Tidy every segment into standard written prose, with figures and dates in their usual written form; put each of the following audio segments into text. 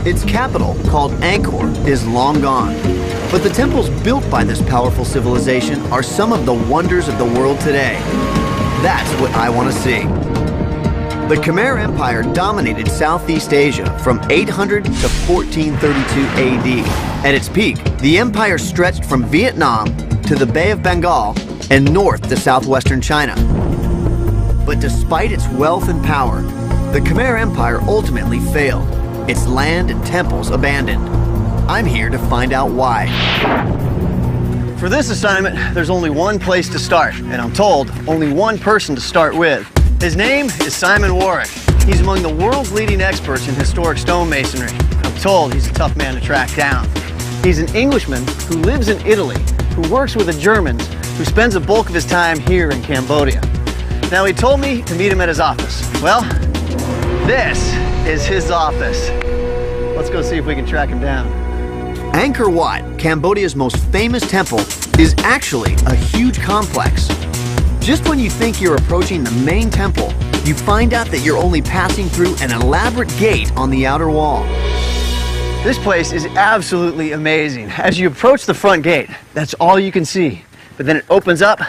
Its capital, called Angkor, is long gone. But the temples built by this powerful civilization are some of the wonders of the world today. That's what I want to see. The Khmer Empire dominated Southeast Asia from 800 to 1432 AD. At its peak, the empire stretched from Vietnam to the Bay of Bengal and north to southwestern China. But despite its wealth and power, the Khmer Empire ultimately failed, its land and temples abandoned. I'm here to find out why. For this assignment, there's only one place to start, and I'm told only one person to start with. His name is Simon Warwick. He's among the world's leading experts in historic stonemasonry. I'm told he's a tough man to track down. He's an Englishman who lives in Italy, who works with the Germans, who spends the bulk of his time here in Cambodia. Now, he told me to meet him at his office. Well, this is his office. Let's go see if we can track him down. Angkor Wat, Cambodia's most famous temple, is actually a huge complex. Just when you think you're approaching the main temple, you find out that you're only passing through an elaborate gate on the outer wall. This place is absolutely amazing. As you approach the front gate, that's all you can see. But then it opens up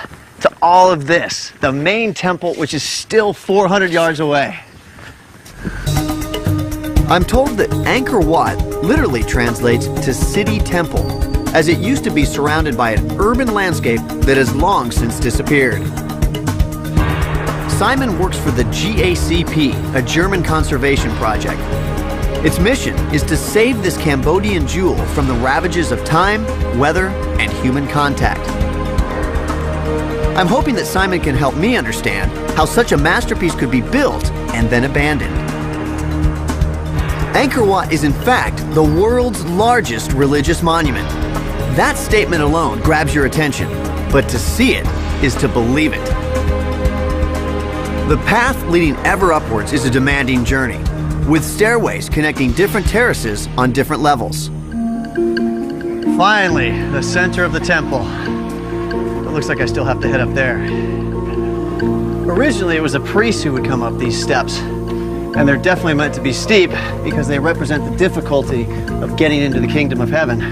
to all of this, the main temple, which is still 400 yards away. I'm told that Angkor Wat literally translates to city temple, as it used to be surrounded by an urban landscape that has long since disappeared. Simon works for the GACP, a German conservation project. Its mission is to save this Cambodian jewel from the ravages of time, weather, and human contact. I'm hoping that Simon can help me understand how such a masterpiece could be built and then abandoned. Angkor Wat is in fact the world's largest religious monument. That statement alone grabs your attention, but to see it is to believe it. The path leading ever upwards is a demanding journey, with stairways connecting different terraces on different levels. Finally, the center of the temple. It looks like I still have to head up there. Originally, it was a priest who would come up these steps. And they're definitely meant to be steep because they represent the difficulty of getting into the kingdom of heaven.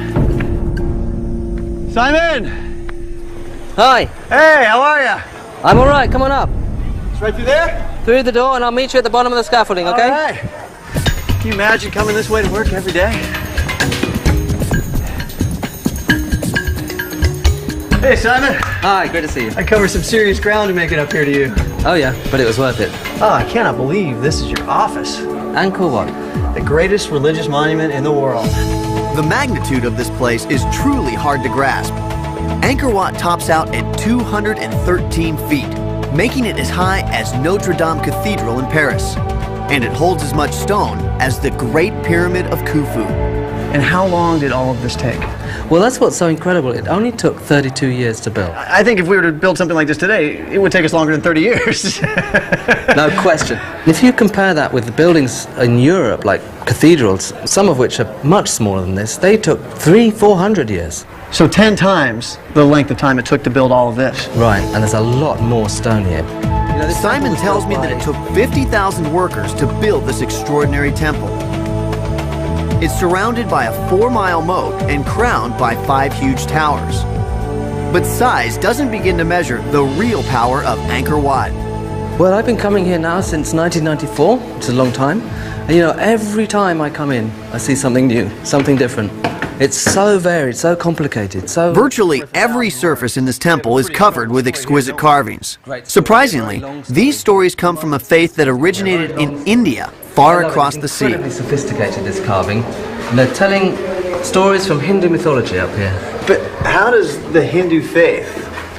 Simon! Hi. Hey, how are you? I'm all right. Come on up. It's right through there? Through the door, and I'll meet you at the bottom of the scaffolding, okay? All right. Can you imagine coming this way to work every day? Hey, Simon. Hi, great to see you. I covered some serious ground to make it up here to you. Oh, yeah, but it was worth it. Oh, I cannot believe this is your office. Angkor Wat. The greatest religious monument in the world. The magnitude of this place is truly hard to grasp. Angkor Wat tops out at 213 feet, making it as high as Notre Dame Cathedral in Paris. And it holds as much stone as the Great Pyramid of Khufu. And how long did all of this take? Well, that's what's so incredible. It only took 32 years to build. I think if we were to build something like this today, it would take us longer than 30 years. No question. If you compare that with the buildings in Europe, like cathedrals, some of which are much smaller than this, they took 300-400 years. So 10 times the length of time it took to build all of this. Right, and there's a lot more stone here. You know, Simon tells me that it took 50,000 workers to build this extraordinary temple. It's surrounded by a 4-mile moat and crowned by 5 huge towers. But size doesn't begin to measure the real power of Angkor Wat. Well, I've been coming here now since 1994, which is a long time. And you know, every time I come in, I see something new, something different. It's so varied, so complicated, so... Virtually every surface in this temple is covered with exquisite carvings. Surprisingly, these stories come from a faith that originated in India, far across the sea. Incredibly sophisticated, this carving. And they're telling stories from Hindu mythology up here. But how does the Hindu faith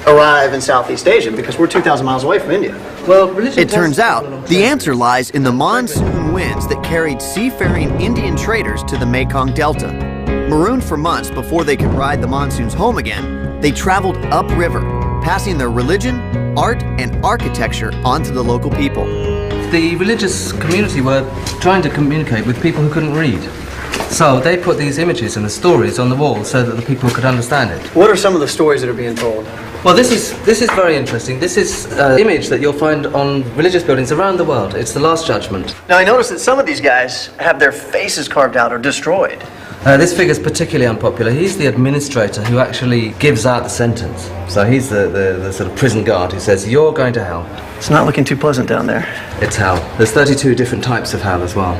arrive in Southeast Asia? Because we're 2,000 miles away from India. Well, religion... It turns out, the answer lies in the monsoon winds that carried seafaring Indian traders to the Mekong Delta. Marooned for months before they could ride the monsoons home again, they traveled upriver, passing their religion, art, and architecture onto the local people. The religious community were trying to communicate with people who couldn't read. So they put these images and the stories on the wall so that the people could understand it. What are some of the stories that are being told? Well, this is very interesting. This is an image that you'll find on religious buildings around the world. It's the Last Judgment. Now, I noticed that some of these guys have their faces carved out or destroyed. This figure's particularly unpopular. He's the administrator who actually gives out the sentence. So he's the sort of prison guard who says, you're going to hell. It's not looking too pleasant down there. It's hell. There's 32 different types of hell as well.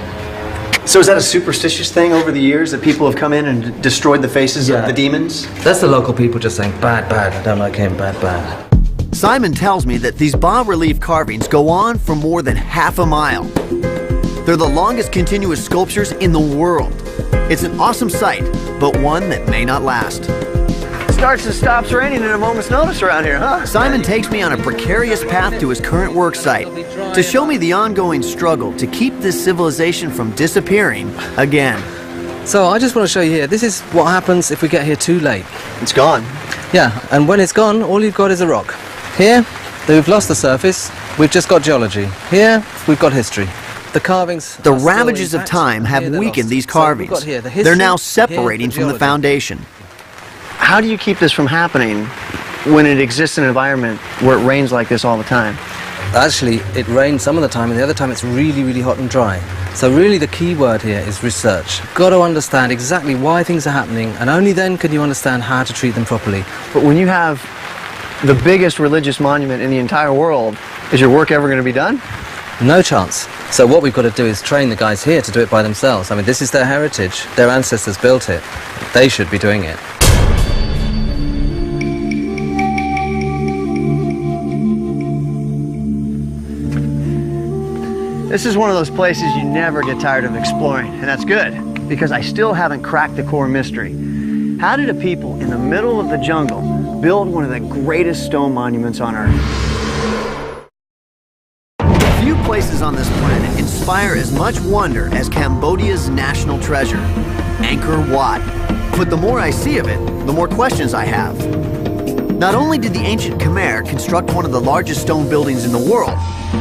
So is that a superstitious thing over the years that people have come in and destroyed the faces of the demons? That's the local people just saying, bad, bad, I don't like him, bad, bad. Simon tells me that these bas-relief carvings go on for more than half a mile. They're the longest continuous sculptures in the world. It's an awesome sight, but one that may not last. Starts and stops raining at a moment's notice around here, huh? Simon takes me on a precarious path to his current work site to show me the ongoing struggle to keep this civilization from disappearing again. So I just want to show you here, this is what happens if we get here too late. It's gone. Yeah, and when it's gone, all you've got is a rock. Here, we've lost the surface, we've just got geology. Here, we've got history. The carvings... The ravages of time have weakened these carvings. They're now separating from the foundation. How do you keep this from happening when it exists in an environment where it rains like this all the time? Actually, it rains some of the time, and the other time it's really, really hot and dry. So really the key word here is research. You've got to understand exactly why things are happening, and only then can you understand how to treat them properly. But when you have the biggest religious monument in the entire world, is your work ever going to be done? No chance. So what we've got to do is train the guys here to do it by themselves. I mean, this is their heritage. Their ancestors built it. They should be doing it. This is one of those places you never get tired of exploring, and that's good, because I still haven't cracked the core mystery. How did a people in the middle of the jungle build one of the greatest stone monuments on Earth? Few places on this planet inspire as much wonder as Cambodia's national treasure, Angkor Wat. But the more I see of it, the more questions I have. Not only did the ancient Khmer construct one of the largest stone buildings in the world,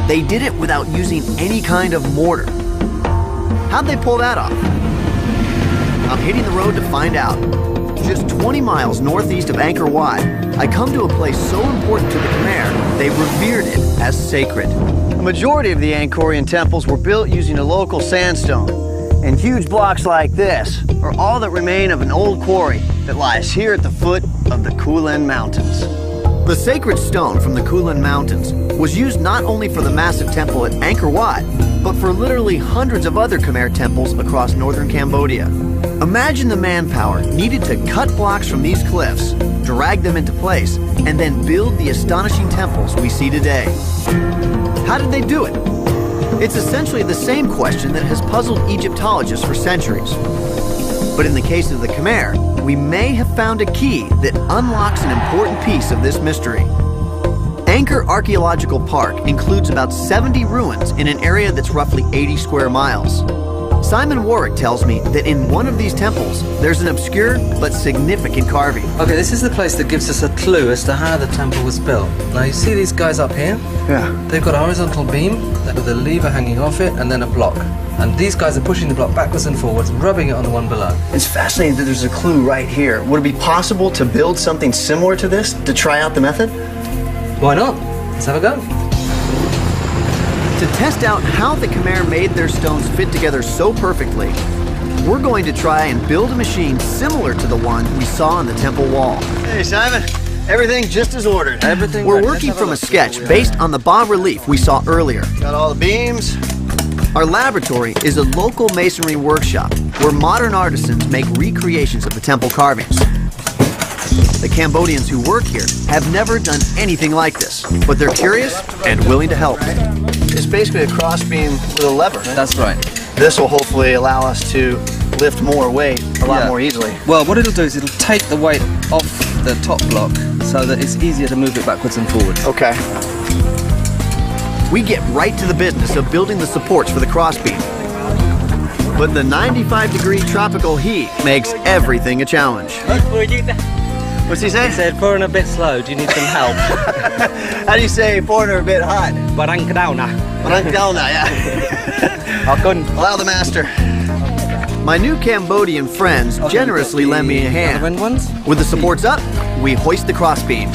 they did it without using any kind of mortar. How'd they pull that off? I'm hitting the road to find out. Just 20 miles northeast of Angkor Wat, I come to a place so important to the Khmer, they revered it as sacred. The majority of the Angkorian temples were built using a local sandstone, and huge blocks like this are all that remain of an old quarry that lies here at the foot of the Kulen Mountains. The sacred stone from the Kulen Mountains was used not only for the massive temple at Angkor Wat, but for literally hundreds of other Khmer temples across northern Cambodia. Imagine the manpower needed to cut blocks from these cliffs, drag them into place, and then build the astonishing temples we see today. How did they do it? It's essentially the same question that has puzzled Egyptologists for centuries. But in the case of the Khmer, we may have found a key that unlocks an important piece of this mystery. Angkor Archaeological Park includes about 70 ruins in an area that's roughly 80 square miles. Simon Warwick tells me that in one of these temples, there's an obscure but significant carving. Okay, this is the place that gives us a clue as to how the temple was built. Now you see these guys up here? Yeah. They've got a horizontal beam with a lever hanging off it and then a block. And these guys are pushing the block backwards and forwards, rubbing it on the one below. It's fascinating that there's a clue right here. Would it be possible to build something similar to this to try out the method? Why not? Let's have a go. To test out how the Khmer made their stones fit together so perfectly, we're going to try and build a machine similar to the one we saw on the temple wall. Hey, Simon. Everything just as ordered. Everything. We're working from a sketch based on the bas-relief we saw earlier. Got all the beams. Our laboratory is a local masonry workshop where modern artisans make recreations of the temple carvings. The Cambodians who work here have never done anything like this, but they're curious and willing to help. It's basically a cross beam with a lever. That's right. This will hopefully allow us to lift more weight a lot more easily. Well, what it'll do is it'll take the weight off the top block so that it's easier to move it backwards and forwards. Okay. We get right to the business of building the supports for the crossbeam. But the 95-degree tropical heat makes everything a challenge. What's he say? He said, pouring a bit slow, do you need some help? How do you say foreigner a bit hot? Barang kedau na. Yeah. I'll go and Allow the master. My new Cambodian friends generously lend me a hand. With the supports up, we hoist the crossbeam.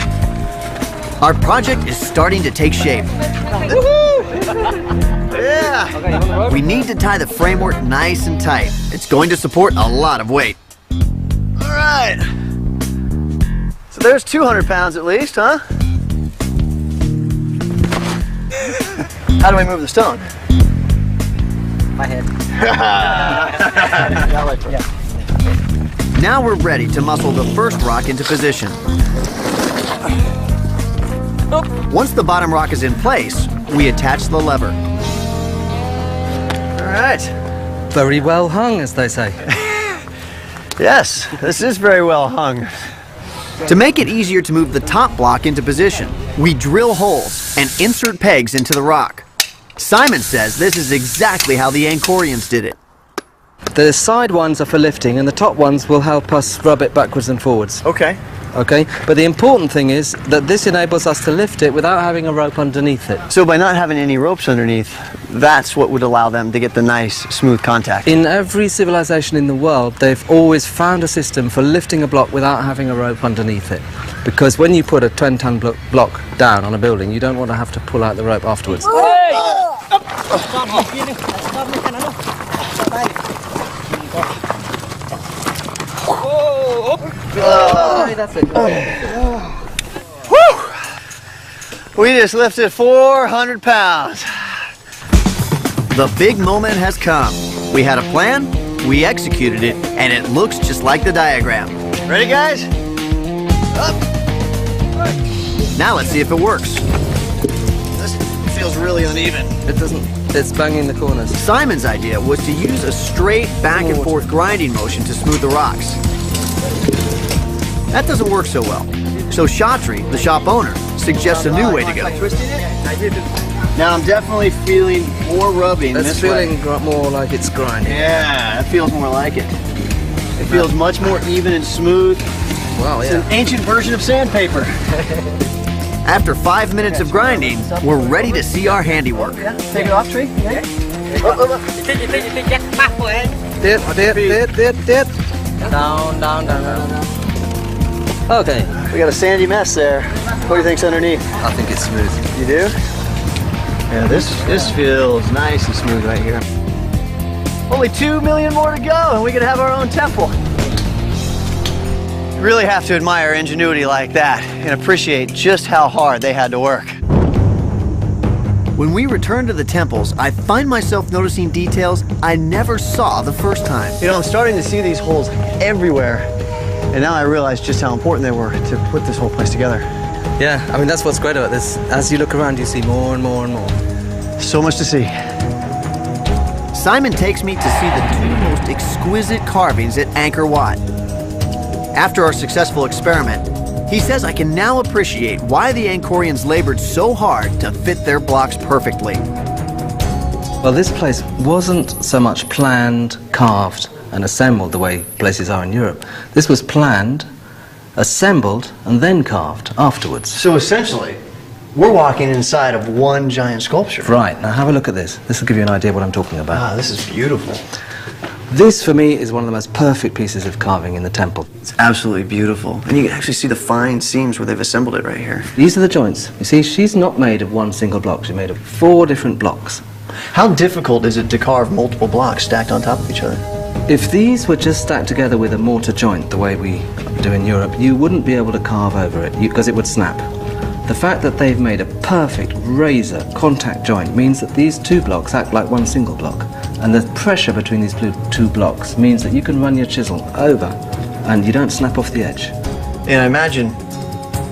Our project is starting to take shape. Yeah! We need to tie the framework nice and tight. It's going to support a lot of weight. All right. So there's 200 pounds at least, huh? How do we move the stone? My head. Now we're ready to muscle the first rock into position. Once the bottom rock is in place, we attach the lever. All right. Very well hung, as they say. Yes, this is very well hung. To make it easier to move the top block into position, we drill holes and insert pegs into the rock. Simon says this is exactly how the Angkorians did it. The side ones are for lifting, and the top ones will help us rub it backwards and forwards. Okay. Okay, but the important thing is that this enables us to lift it without having a rope underneath it. So by not having any ropes underneath, that's what would allow them to get the nice, smooth contact. In every civilization in the world, they've always found a system for lifting a block without having a rope underneath it. Because when you put a 10-ton block down on a building, you don't want to have to pull out the rope afterwards. That's it. Woo! We just lifted 400 pounds. The big moment has come. We had a plan, we executed it, and it looks just like the diagram. Ready, guys? Up. Now let's see if it works. This feels really uneven. It doesn't, it's banging the corners. Simon's idea was to use a straight back and forth grinding motion to smooth the rocks. That doesn't work so well. So Shatri, the shop owner, suggests a new way to go. Now I'm definitely feeling more rubbing It's this feeling way. more like it's grinding. Yeah, that feels more like it. It feels much more even and smooth. Wow, It's yeah. an ancient version of sandpaper. After 5 minutes of grinding, we're ready to see our handiwork. Take it off, Tree. Did. Down. Okay. We got a sandy mess there. What do you think's underneath? I think it's smooth. You do? Yeah, this feels nice and smooth right here. Only 2 million more to go and we could have our own temple. You really have to admire ingenuity like that and appreciate just how hard they had to work. When we return to the temples, I find myself noticing details I never saw the first time. You know, I'm starting to see these holes everywhere. And now I realize just how important they were to put this whole place together. Yeah, I mean, that's what's great about this. As you look around, you see more and more and more. So much to see. Simon takes me to see the two most exquisite carvings at Angkor Wat. After our successful experiment, he says I can now appreciate why the Angkorians labored so hard to fit their blocks perfectly. Well, this place wasn't so much planned, carved, and assembled the way places are in Europe. This was planned, assembled, and then carved afterwards. So essentially, we're walking inside of one giant sculpture. Right, now have a look at this. This will give you an idea of what I'm talking about. Ah, this is beautiful. This, for me, is one of the most perfect pieces of carving in the temple. It's absolutely beautiful. And you can actually see the fine seams where they've assembled it right here. These are the joints. You see, she's not made of one single block. She's made of 4 different blocks. How difficult is it to carve multiple blocks stacked on top of each other? If these were just stacked together with a mortar joint, the way we do in Europe, you wouldn't be able to carve over it because it would snap. The fact that they've made a perfect razor contact joint means that these 2 blocks act like one single block. And the pressure between these 2 blocks means that you can run your chisel over and you don't snap off the edge. And I imagine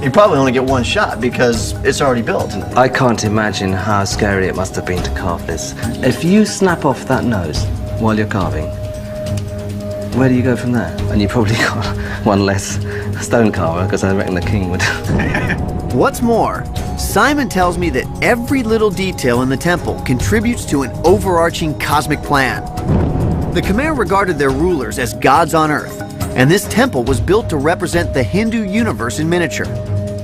you probably only get one shot because it's already built. I can't imagine how scary it must have been to carve this. If you snap off that nose while you're carving, where do you go from there? And you probably got one less stone carver, because I reckon the king would. What's more, Simon tells me that every little detail in the temple contributes to an overarching cosmic plan. The Khmer regarded their rulers as gods on earth, and this temple was built to represent the Hindu universe in miniature.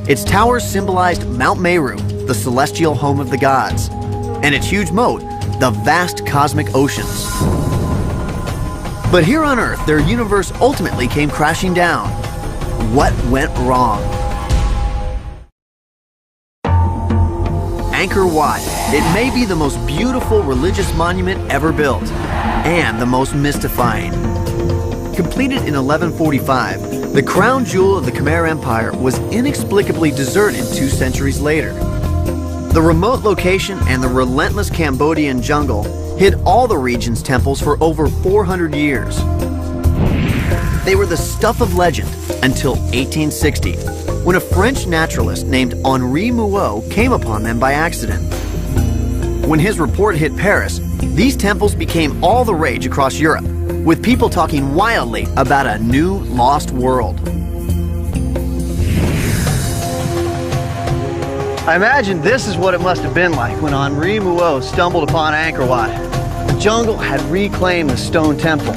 Its towers symbolized Mount Meru, the celestial home of the gods, and its huge moat, the vast cosmic oceans. But here on Earth, their universe ultimately came crashing down. What went wrong? Angkor Wat. It may be the most beautiful religious monument ever built, and the most mystifying. Completed in 1145, the crown jewel of the Khmer Empire was inexplicably deserted 2 centuries later. The remote location and the relentless Cambodian jungle hid all the region's temples for over 400 years. They were the stuff of legend until 1860, when a French naturalist named Henri Mouot came upon them by accident. When his report hit Paris, these temples became all the rage across Europe, with people talking wildly about a new lost world. I imagine this is what it must have been like when Henri Mouot stumbled upon Angkor Wat. The jungle had reclaimed the stone temple.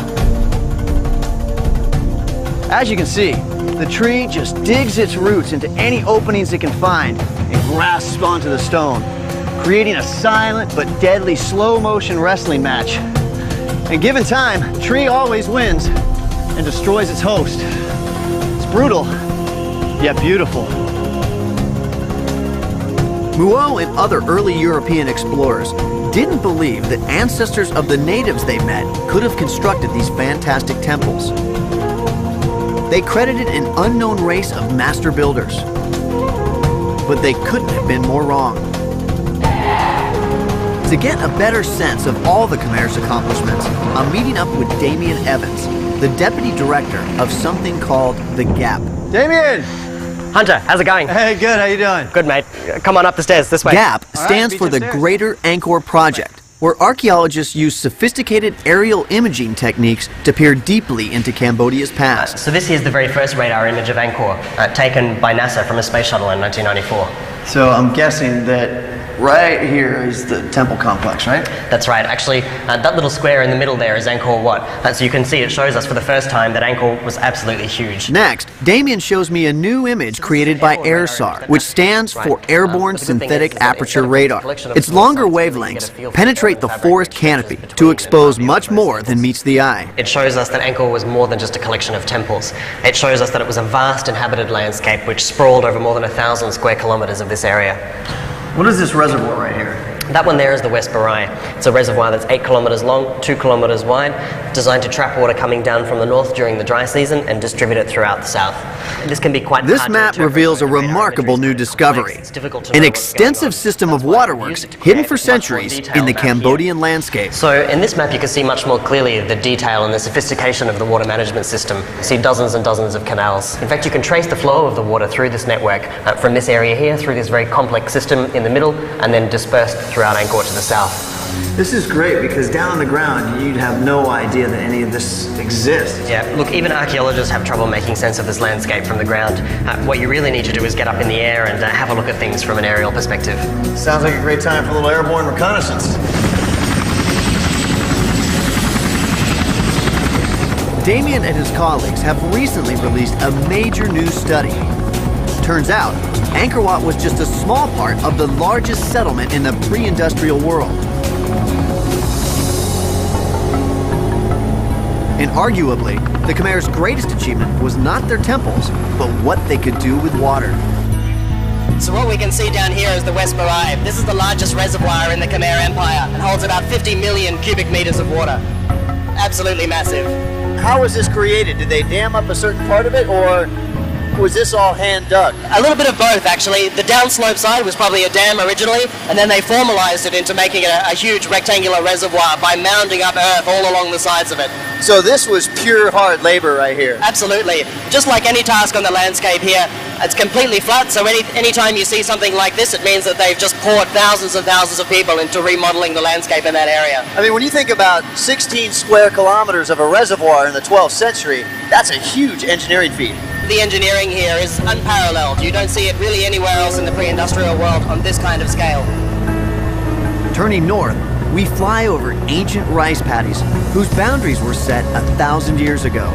As you can see, the tree just digs its roots into any openings it can find and grasps onto the stone, creating a silent but deadly slow-motion wrestling match. And given time, the tree always wins and destroys its host. It's brutal, yet beautiful. Mouot and other early European explorers didn't believe that ancestors of the natives they met could have constructed these fantastic temples. They credited an unknown race of master builders, but they couldn't have been more wrong. To get a better sense of all the Khmer's accomplishments, I'm meeting up with Damien Evans, the deputy director of something called the Gap. Damien! Hunter, how's it going? Hey, good, how you doing? Good, mate. Come on up the stairs, this way. GAP All right, stands meet for you the upstairs. Greater Angkor Project, where archaeologists use sophisticated aerial imaging techniques to peer deeply into Cambodia's past. So this here's the very first radar image of Angkor, taken by NASA from a space shuttle in 1994. So I'm guessing that right here is the temple complex, right? That's right. Actually, that little square in the middle there is Angkor Wat. So you can see it shows us for the first time that Angkor was absolutely huge. Next, Damien shows me a new image created by AIRSAR, which stands for Airborne Synthetic Aperture Radar. Its longer wavelengths penetrate the forest canopy to expose much more than meets the eye. It shows us that Angkor was more than just a collection of temples. It shows us that it was a vast inhabited landscape which sprawled over more than 1,000 square kilometers of this area. What is this reservoir right here? That one there is the West Barai. It's a reservoir that's 8 kilometers long, 2 kilometers wide, designed to trap water coming down from the north during the dry season and distribute it throughout the south. This can be quite This hard to map interpret reveals a when the radar remarkable imagery new is very discovery, complex. It's difficult to an know what's going extensive on. system That's of why I've waterworks used it to hidden create for a much more centuries detailed in the map here. Cambodian landscape. So in this map you can see much more clearly the detail and the sophistication of the water management system. You see dozens and dozens of canals. In fact, you can trace the flow of the water through this network from this area here through this very complex system in the middle and then dispersed throughout Angkor to the south. This is great because down on the ground you'd have no idea that any of this exists. Yeah, look, even archaeologists have trouble making sense of this landscape from the ground. What you really need to do is get up in the air and have a look at things from an aerial perspective. Sounds like a great time for a little airborne reconnaissance. Damien and his colleagues have recently released a major new study. Turns out, Angkor Wat was just a small part of the largest settlement in the pre-industrial world. And arguably, the Khmer's greatest achievement was not their temples, but what they could do with water. So what we can see down here is the West Barai. This is the largest reservoir in the Khmer Empire. It holds about 50 million cubic meters of water. Absolutely massive. How was this created? Did they dam up a certain part of it, or was this all hand dug? A little bit of both, actually. The downslope side was probably a dam originally, and then they formalized it into making it a huge rectangular reservoir by mounding up earth all along the sides of it. So this was pure hard labor right here. Absolutely. Just like any task on the landscape here, it's completely flat, so anytime you see something like this, it means that they've just poured thousands and thousands of people into remodeling the landscape in that area. I mean, when you think about 16 square kilometers of a reservoir in the 12th century, that's a huge engineering feat. The engineering here is unparalleled. You don't see it really anywhere else in the pre-industrial world on this kind of scale. Turning north, we fly over ancient rice paddies whose boundaries were set 1,000 years ago.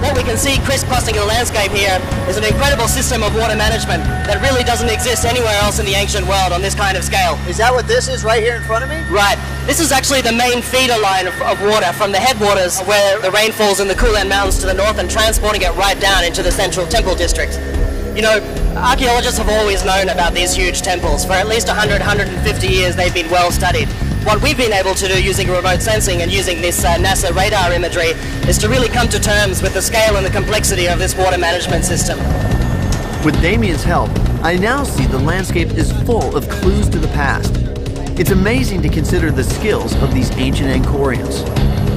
What we can see crisscrossing the landscape here is an incredible system of water management that really doesn't exist anywhere else in the ancient world on this kind of scale. Is that what this is right here in front of me? Right. This is actually the main feeder line of water from the headwaters where the rain falls in the Kulan Mountains to the north and transporting it right down into the central temple district. You know, archaeologists have always known about these huge temples. For at least 100, 150 years they've been well studied. What we've been able to do using remote sensing and using this NASA radar imagery is to really come to terms with the scale and the complexity of this water management system. With Damien's help, I now see the landscape is full of clues to the past. It's amazing to consider the skills of these ancient Angkorians.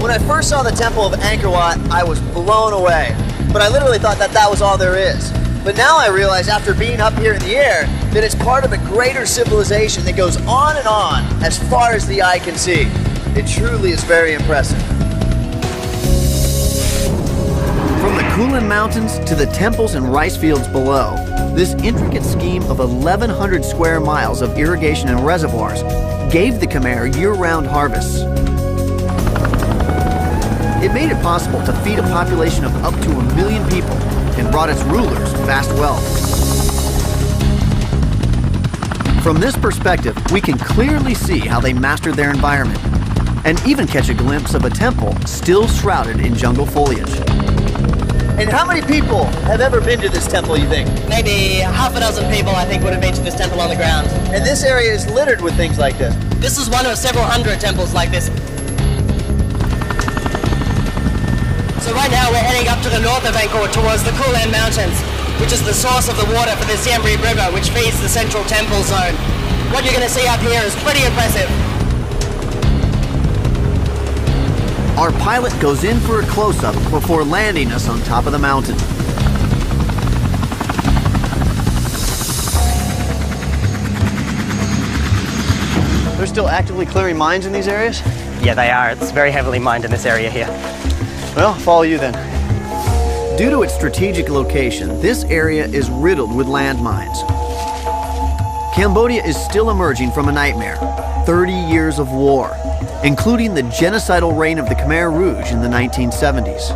When I first saw the Temple of Angkor, I was blown away. But I literally thought that was all there is. But now I realize, after being up here in the air, that it's part of a greater civilization that goes on and on as far as the eye can see. It truly is very impressive. From the Kulan Mountains to the temples and rice fields below, this intricate scheme of 1,100 square miles of irrigation and reservoirs gave the Khmer year-round harvests. It made it possible to feed a population of up to 1 million people and brought its rulers vast wealth. From this perspective, we can clearly see how they mastered their environment and even catch a glimpse of a temple still shrouded in jungle foliage. And how many people have ever been to this temple, you think? Maybe half a dozen people, I think, would have been to this temple on the ground. And this area is littered with things like this. This is one of several hundred temples like this. So right now we're heading up to the north of Angkor towards the Kulan Mountains, which is the source of the water for the Siem Reap River, which feeds the central temple zone. What you're going to see up here is pretty impressive. Our pilot goes in for a close-up before landing us on top of the mountain. They're still actively clearing mines in these areas? Yeah, they are. It's very heavily mined in this area here. Well, follow you then. Due to its strategic location, this area is riddled with landmines. Cambodia is still emerging from a nightmare, 30 years of war, including the genocidal reign of the Khmer Rouge in the 1970s.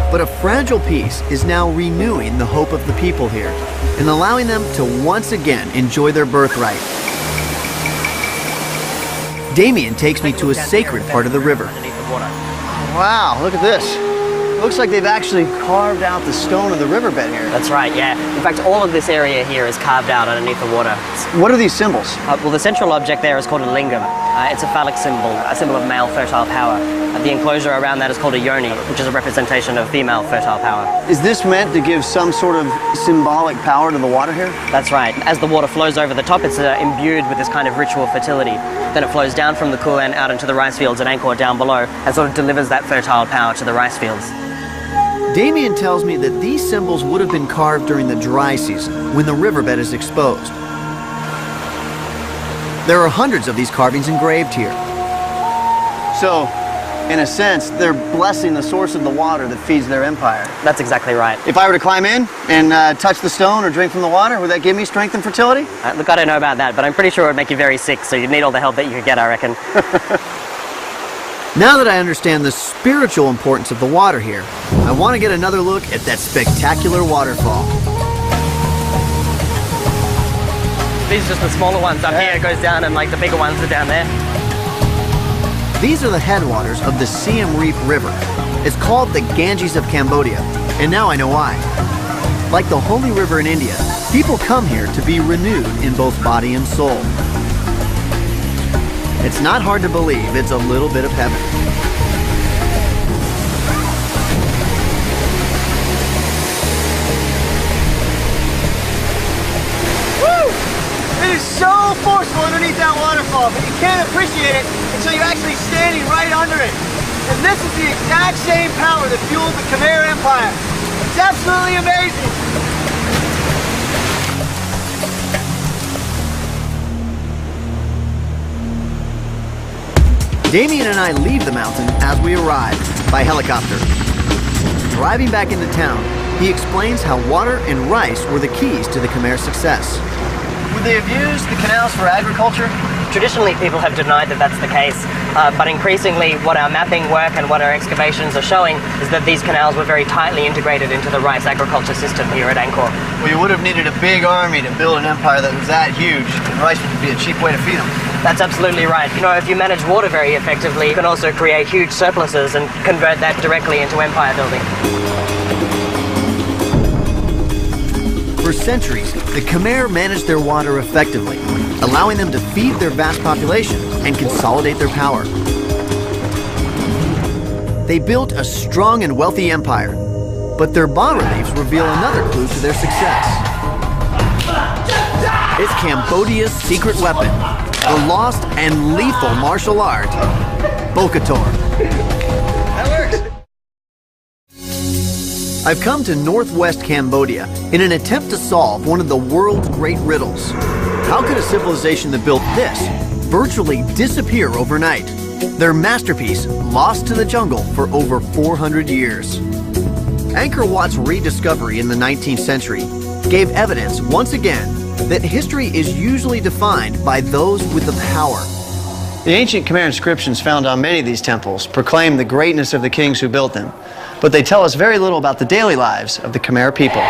But a fragile peace is now renewing the hope of the people here and allowing them to once again enjoy their birthright. Damien takes me to a sacred part of the river. Wow, look at this. Looks like they've actually carved out the stone of the riverbed here. That's right, yeah. In fact, all of this area here is carved out underneath the water. What are these symbols? Well, the central object there is called a lingam. It's a phallic symbol, a symbol of male fertile power. The enclosure around that is called a yoni, which is a representation of female fertile power. Is this meant to give some sort of symbolic power to the water here? That's right. As the water flows over the top, it's imbued with this kind of ritual fertility. Then it flows down from the Kulan out into the rice fields at Angkor down below and sort of delivers that fertile power to the rice fields. Damien tells me that these symbols would have been carved during the dry season, when the riverbed is exposed. There are hundreds of these carvings engraved here. So, in a sense, they're blessing the source of the water that feeds their empire. That's exactly right. If I were to climb in and touch the stone or drink from the water, would that give me strength and fertility? Look, I don't know about that, but I'm pretty sure it would make you very sick, so you'd need all the help that you could get, I reckon. Now that I understand the spiritual importance of the water here, I want to get another look at that spectacular waterfall. These are just the smaller ones up here. It goes down, and like the bigger ones are down there. These are the headwaters of the Siem Reap River. It's called the Ganges of Cambodia, and now I know why. Like the holy river in India, people come here to be renewed in both body and soul. It's not hard to believe it's a little bit of heaven. Woo! It is so forceful underneath that waterfall, but you can't appreciate it until you're actually standing right under it. And this is the exact same power that fueled the Khmer Empire. It's absolutely amazing. Damien and I leave the mountain as we arrive by helicopter. Driving back into town, he explains how water and rice were the keys to the Khmer success. Would they have used the canals for agriculture? Traditionally, people have denied that that's the case, but increasingly what our mapping work and what our excavations are showing is that these canals were very tightly integrated into the rice agriculture system here at Angkor. Well, you would have needed a big army to build an empire that was that huge, and rice would be a cheap way to feed them. That's absolutely right. You know, if you manage water very effectively, you can also create huge surpluses and convert that directly into empire building. For centuries, the Khmer managed their water effectively, allowing them to feed their vast population and consolidate their power. They built a strong and wealthy empire, but their bas-reliefs reveal another clue to their success. It's Cambodia's secret weapon, the lost and lethal martial art, Bokator. That works! I've come to northwest Cambodia in an attempt to solve one of the world's great riddles. How could a civilization that built this virtually disappear overnight? Their masterpiece lost to the jungle for over 400 years. Angkor Wat's rediscovery in the 19th century gave evidence once again that history is usually defined by those with the power. The ancient Khmer inscriptions found on many of these temples proclaim the greatness of the kings who built them, but they tell us very little about the daily lives of the Khmer people.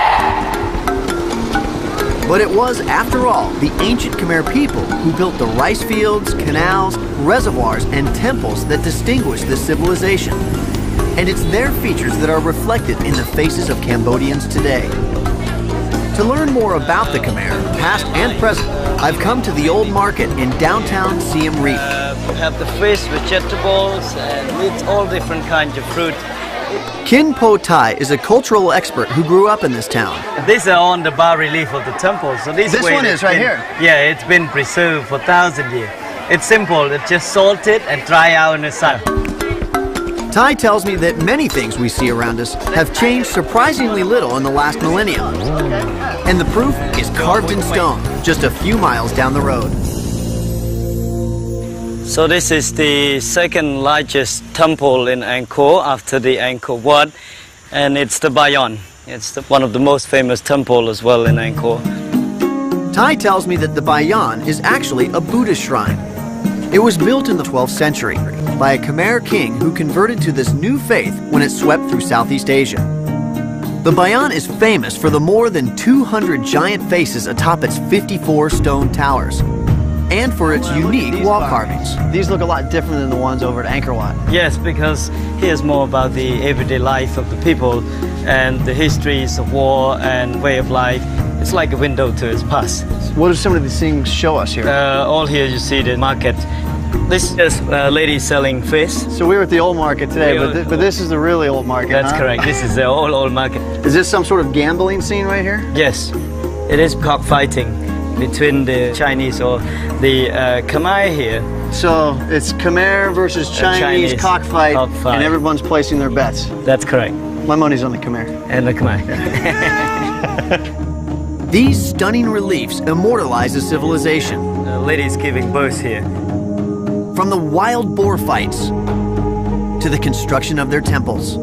But it was, after all, the ancient Khmer people who built the rice fields, canals, reservoirs, and temples that distinguish this civilization. And it's their features that are reflected in the faces of Cambodians today. To learn more about the Khmer, past and present, I've come to the old market in downtown Siem Reap. We have the fish, vegetables, and meat, all different kinds of fruit. Kin Po Tai is a cultural expert who grew up in this town. These are on the bas-relief of the temple. So this one is right here? Yeah, it's been preserved for 1,000 years. It's simple. It's just salted and dry out in the sun. Tai tells me that many things we see around us have changed surprisingly little in the last millennium. And the proof is carved in stone just a few miles down the road. So this is the second largest temple in Angkor after the Angkor Wat, and it's the Bayon. It's one of the most famous temples as well in Angkor. Tai tells me that the Bayon is actually a Buddhist shrine. It was built in the 12th century by a Khmer king who converted to this new faith when it swept through Southeast Asia. The Bayon is famous for the more than 200 giant faces atop its 54 stone towers, and for its unique wall carvings. These look a lot different than the ones over at Angkor Wat. Yes, because here's more about the everyday life of the people and the histories of war and way of life. It's like a window to its past. What do some of these things show us here? All here you see the market. This is a lady selling fish. So we were at the old market today, but this is the really old market. That's correct. This is the old market. Is this some sort of gambling scene right here? Yes, it is cockfighting between the Chinese or the Khmer here. So it's Khmer versus Chinese cockfight, and everyone's placing their bets. That's correct. My money's on the Khmer. And the Khmer. These stunning reliefs immortalize a civilization. The lady's giving birth here. From the wild boar fights to the construction of their temples.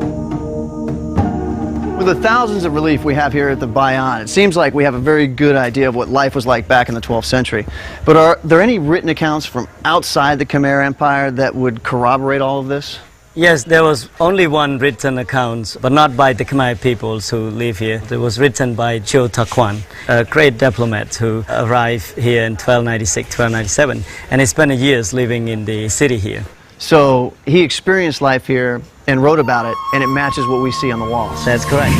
With the thousands of relief we have here at the Bayon, it seems like we have a very good idea of what life was like back in the 12th century. But are there any written accounts from outside the Khmer Empire that would corroborate all of this? Yes, there was only one written account, but not by the Khmer peoples who live here. It was written by Cho Takwan, a great diplomat who arrived here in 1296, 1297, and he spent years living in the city here. So he experienced life here and wrote about it, and it matches what we see on the walls. That's correct.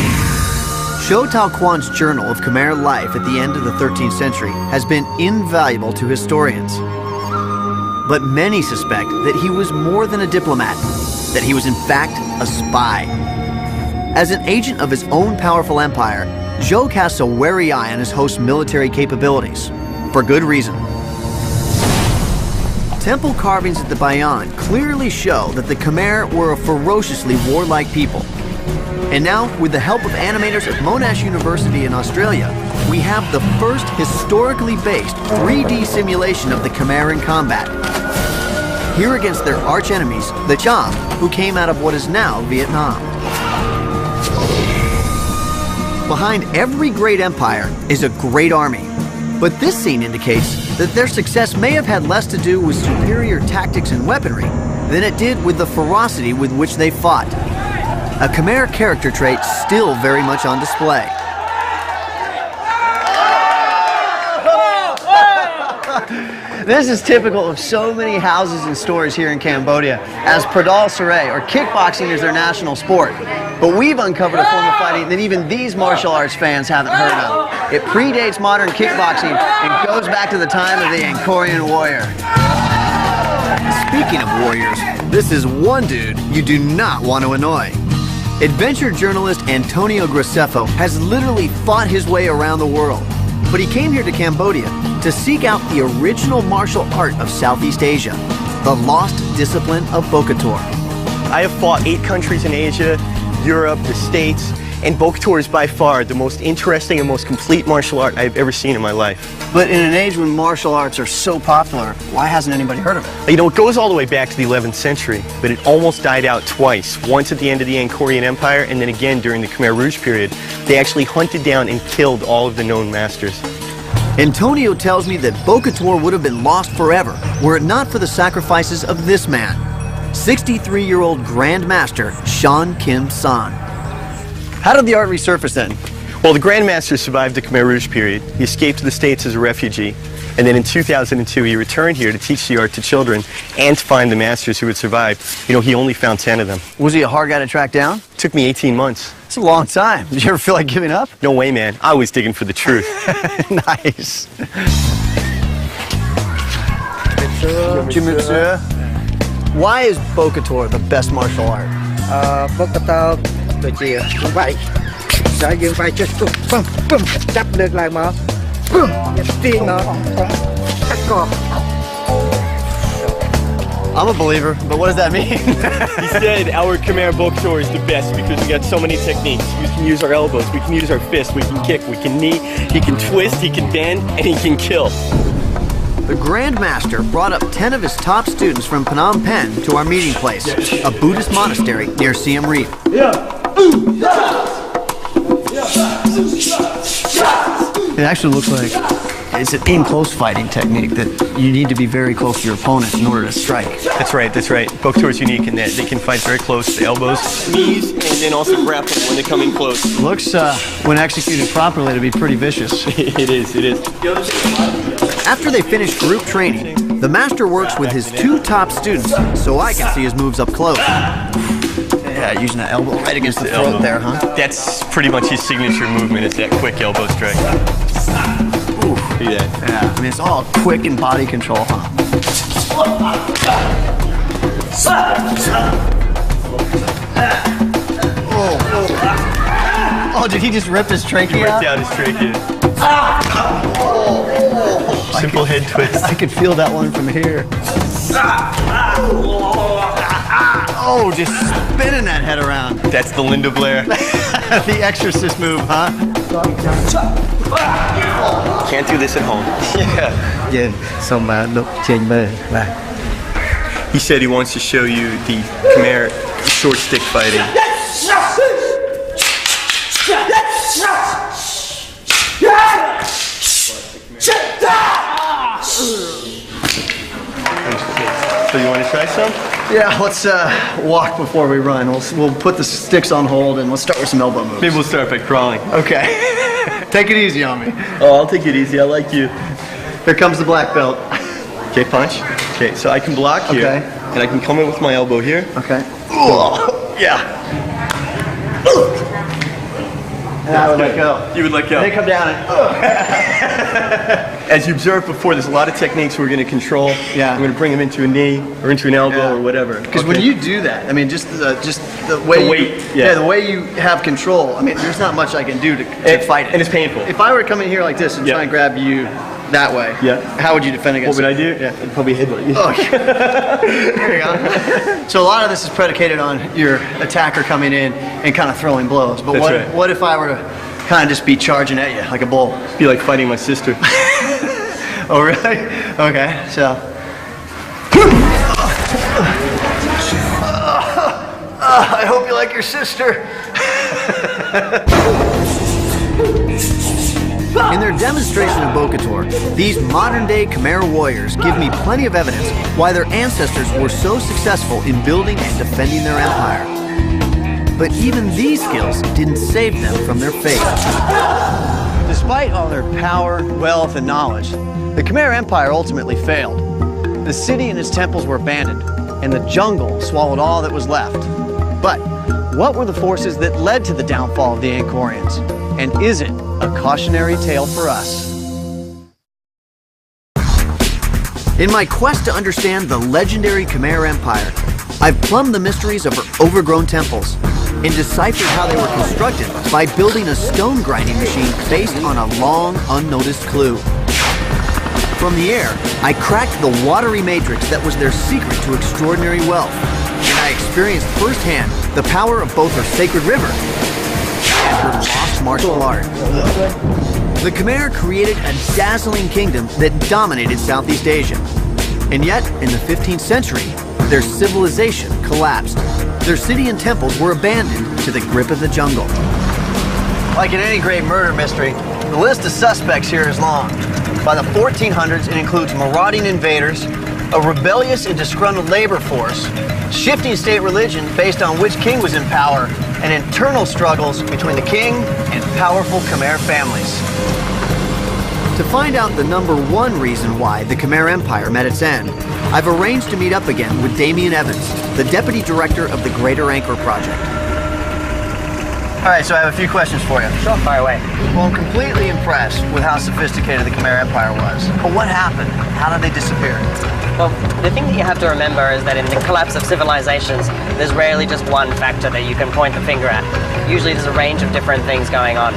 Cho Tao Kwan's journal of Khmer life at the end of the 13th century has been invaluable to historians. But many suspect that he was more than a diplomat, that he was in fact a spy. As an agent of his own powerful empire, Zhou casts a wary eye on his host's military capabilities, for good reason. Temple carvings at the Bayon clearly show that the Khmer were a ferociously warlike people. And now, with the help of animators at Monash University in Australia, we have the first historically based 3D simulation of the Khmer in combat. Here against their arch-enemies, the Cham, who came out of what is now Vietnam. Behind every great empire is a great army. But this scene indicates that their success may have had less to do with superior tactics and weaponry than it did with the ferocity with which they fought. A Khmer character trait still very much on display. This is typical of so many houses and stores here in Cambodia, as Pradal Saray, or kickboxing, is their national sport. But we've uncovered a form of fighting that even these martial arts fans haven't heard of. It predates modern kickboxing and goes back to the time of the Angkorian warrior. Speaking of warriors, this is one dude you do not want to annoy. Adventure journalist Antonio Graceffo has literally fought his way around the world, but he came here to Cambodia to seek out the original martial art of Southeast Asia, the lost discipline of Bokator. I have fought 8 countries in Asia, Europe, the States, and Bokator is by far the most interesting and most complete martial art I've ever seen in my life. But in an age when martial arts are so popular, why hasn't anybody heard of it? You know, it goes all the way back to the 11th century, but it almost died out twice. Once at the end of the Angkorian Empire, and then again during the Khmer Rouge period. They actually hunted down and killed all of the known masters. Antonio tells me that Bokator would have been lost forever were it not for the sacrifices of this man, 63-year-old Grand Master Shan Kim San. How did the art resurface then? Well, the Grand Master survived the Khmer Rouge period. He escaped to the States as a refugee. And then in 2002, he returned here to teach the art to children and to find the masters who had survived. You know, he only found 10 of them. Was he a hard guy to track down? It took me 18 months. It's a long time. Did you ever feel like giving up? No way, man. I was digging for the truth. Nice. Why is Bokator the best martial art? Bokator ដូចជាវាយតែយើងវាយចុះពឹមពឹមចាប់លើកឡើងមកពឹមយកទាញមកកាត់ក I'm a believer, but what does that mean? He said our Khmer Bokator is the best because we got so many techniques. We can use our elbows, we can use our fists, we can kick, we can knee, he can twist, he can bend, and he can kill. The Grand Master brought up 10 of his top students from Phnom Penh to our meeting place, a Buddhist monastery near Siem Reap. It actually looks like it's an in-close fighting technique that you need to be very close to your opponent in order to strike. That's right, that's right. Bokator is unique in that they can fight very close to the elbows, knees, and then also grapple when they come in close. Looks, when executed properly, to be pretty vicious. It is, it is. After they finish group training, the master works with his 2 top students so I can see his moves up close. Yeah, using that elbow right against the throat there, huh? That's pretty much his signature movement, is that quick elbow strike. Ooh. See that? Yeah, I mean, it's all quick and body control, huh? Oh, did he just rip his trachea Ripped out? out his trachea. Simple head twist. I could feel that one from here. Oh, just spinning that head around. That's the Linda Blair. The exorcist move, huh? Can't do this at home. Yeah. យើងសូមលោកចេញមើលបាទ He said he wants to show you the Khmer short stick fighting. So you want to try some? Yeah, let's walk before we run. We'll put the sticks on hold and let's start with some elbow moves. Maybe we'll start by crawling. Okay. Take it easy on me. Oh, I'll take it easy. I like you. Here comes the black belt. Okay, punch. Okay, so I can block here. Okay. And I can come in with my elbow here. Okay. Oh, yeah. And I would let go. You would let go. They come down and... As you observed before, there's a lot of techniques we're going to control. Yeah. I'm going to bring them into a knee or into an elbow or whatever. Because when you do that, I mean, just the way The weight, you, yeah. the way you have control. I mean, there's not much I can do to fight it. And it's painful. If I were to come in here like this and try and grab you that way, how would you defend against What would it? I do? Yeah, I'd probably headbutt you. Oh, there you go. So a lot of this is predicated on your attacker coming in and kind of throwing blows. But That's right. what if I were to kind of just be charging at you like a bull? It'd be like fighting my sister. Oh, really? Okay, so. I hope you like your sister. In their demonstration of Bokator, these modern-day Khmer warriors give me plenty of evidence why their ancestors were so successful in building and defending their empire. But even these skills didn't save them from their fate. Despite all their power, wealth, and knowledge, the Khmer Empire ultimately failed. The city and its temples were abandoned, and the jungle swallowed all that was left. But what were the forces that led to the downfall of the Angkorians? And is it a cautionary tale for us? In my quest to understand the legendary Khmer Empire, I've plumbed the mysteries of her overgrown temples and deciphered how they were constructed by building a stone grinding machine based on a long, unnoticed clue. From the air, I cracked the watery matrix that was their secret to extraordinary wealth, and I experienced firsthand the power of both her sacred river and her lost martial art. The Khmer created a dazzling kingdom that dominated Southeast Asia. And yet, in the 15th century, their civilization collapsed. Their city and temples were abandoned to the grip of the jungle. Like in any great murder mystery, the list of suspects here is long. By the 1400s, it includes marauding invaders, a rebellious and disgruntled labor force, shifting state religion based on which king was in power, and internal struggles between the king and powerful Khmer families. To find out the #1 reason why the Khmer Empire met its end, I've arranged to meet up again with Damien Evans, the Deputy Director of the Greater Angkor Project. All right, so I have a few questions for you. Sure, fire away. Well, I'm completely impressed with how sophisticated the Khmer Empire was. But what happened? How did they disappear? Well, the thing that you have to remember is that in the collapse of civilizations, there's rarely just one factor that you can point the finger at. Usually there's a range of different things going on.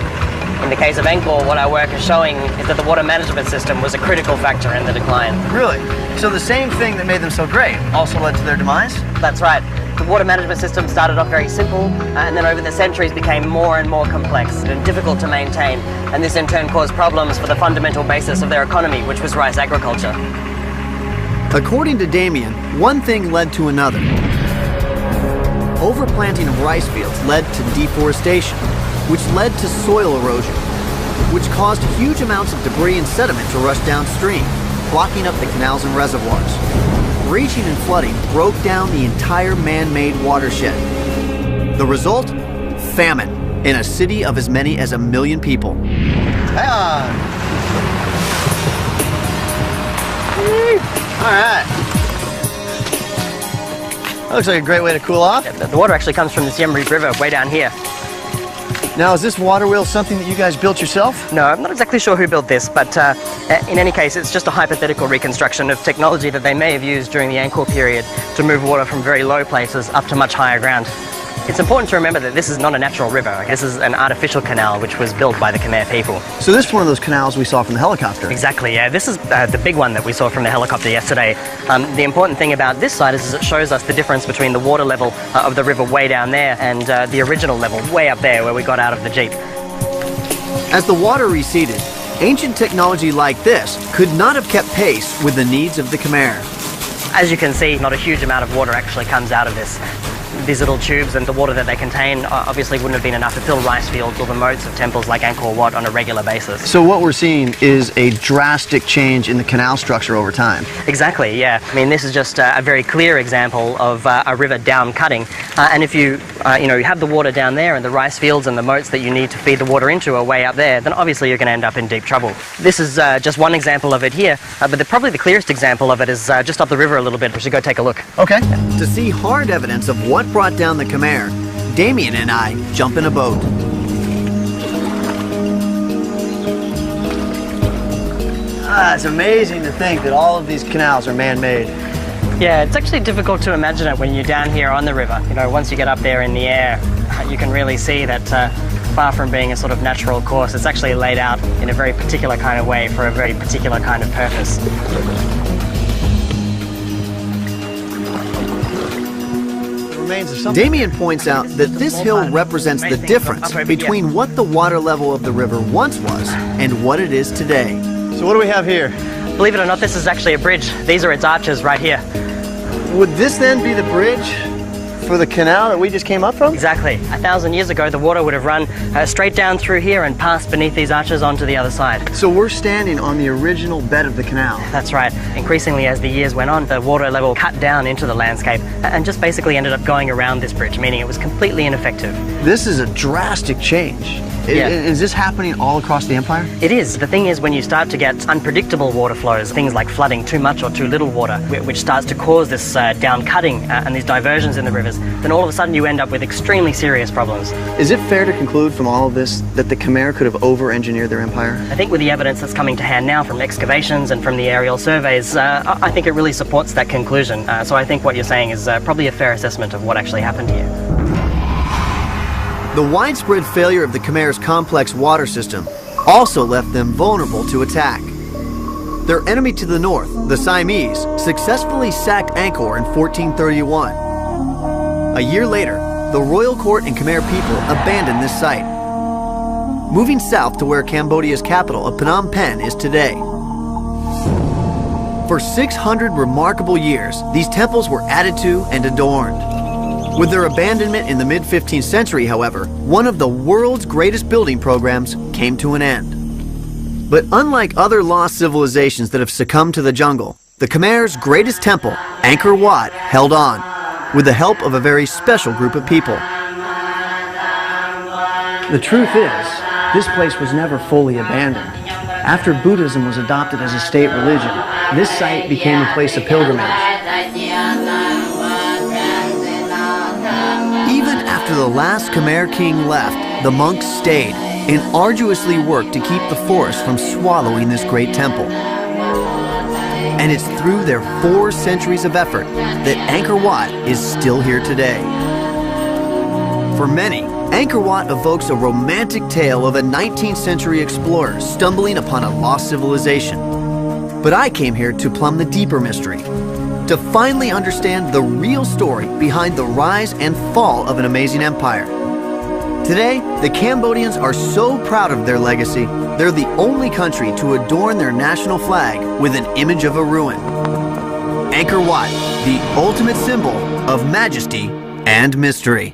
In the case of Angkor, what our work is showing is that the water management system was a critical factor in the decline. Really? So the same thing that made them so great also led to their demise? That's right. The water management system started off very simple, and then over the centuries became more and more complex and difficult to maintain, and this in turn caused problems for the fundamental basis of their economy, which was rice agriculture. According to Damien, one thing led to another. Overplanting of rice fields led to deforestation, which led to soil erosion, which caused huge amounts of debris and sediment to rush downstream, blocking up the canals and reservoirs. Raging and flooding broke down the entire man-made watershed. The result? Famine in a city of as many as 1 million people. Hang on. All right. That looks like a great way to cool off. The water actually comes from the Siem Reap River way down here. Now, is this water wheel something that you guys built yourself? No, I'm not exactly sure who built this, but in any case, it's just a hypothetical reconstruction of technology that they may have used during the Angkor period to move water from very low places up to much higher ground. It's important to remember that this is not a natural river. This is an artificial canal which was built by the Khmer people. So this is one of those canals we saw from the helicopter? Exactly, yeah. This is the big one that we saw from the helicopter yesterday. The important thing about this site is it shows us the difference between the water level of the river way down there and the original level way up there where we got out of the Jeep. As the water receded, ancient technology like this could not have kept pace with the needs of the Khmer. As you can see, not a huge amount of water actually comes out of this. These little tubes and the water that they contain obviously wouldn't have been enough to fill rice fields or the moats of temples like Angkor Wat on a regular basis. So what we're seeing is a drastic change in the canal structure over time. Exactly, yeah. I mean, this is just a very clear example of a river down cutting. And if you have the water down there and the rice fields and the moats that you need to feed the water into are way up there, then obviously you're going to end up in deep trouble. This is just one example of it here, but probably the clearest example of it is just up the river a little bit. We should go take a look. Okay. To see hard evidence of what brought down the Khmer, Damien and I jump in a boat. It's amazing to think that all of these canals are man-made. Yeah, it's actually difficult to imagine it when you're down here on the river. You know, once you get up there in the air, you can really see that far from being a sort of natural course, it's actually laid out in a very particular kind of way for a very particular kind of purpose. Damien points out that this hill represents the difference between what the water level of the river once was and what it is today. So what do we have here? Believe it or not, this is actually a bridge. These are its arches right here. Would this then be the bridge for the canal that we just came up from? Exactly. 1,000 years ago, the water would have run straight down through here and passed beneath these arches onto the other side. So we're standing on the original bed of the canal. That's right. Increasingly, as the years went on, the water level cut down into the landscape and just basically ended up going around this bridge, meaning it was completely ineffective. This is a drastic change. Yeah. Is this happening all across the empire? It is. The thing is, when you start to get unpredictable water flows, things like flooding, too much or too little water, which starts to cause this down cutting and these diversions in the rivers, then all of a sudden you end up with extremely serious problems. Is it fair to conclude from all of this that the Khmer could have over-engineered their empire? I think with the evidence that's coming to hand now from excavations and from the aerial surveys, I think it really supports that conclusion. So I think what you're saying is probably a fair assessment of what actually happened here. The widespread failure of the Khmer's complex water system also left them vulnerable to attack. Their enemy to the north, the Siamese, successfully sacked Angkor in 1431. A year later, the royal court and Khmer people abandoned this site, moving south to where Cambodia's capital of Phnom Penh is today. For 600 remarkable years, these temples were added to and adorned. With their abandonment in the mid-15th century, however, one of the world's greatest building programs came to an end. But unlike other lost civilizations that have succumbed to the jungle, the Khmer's greatest temple, Angkor Wat, held on, with the help of a very special group of people. The truth is, this place was never fully abandoned. After Buddhism was adopted as a state religion, this site became a place of pilgrimage. Even after the last Khmer king left, the monks stayed and arduously worked to keep the forest from swallowing this great temple. And it's through their 4 centuries of effort that Angkor Wat is still here today. For many, Angkor Wat evokes a romantic tale of a 19th century explorer stumbling upon a lost civilization. But I came here to plumb the deeper mystery, to finally understand the real story behind the rise and fall of an amazing empire. Today, the Cambodians are so proud of their legacy, they're the only country to adorn their national flag with an image of a ruin. Angkor Wat, the ultimate symbol of majesty and mystery.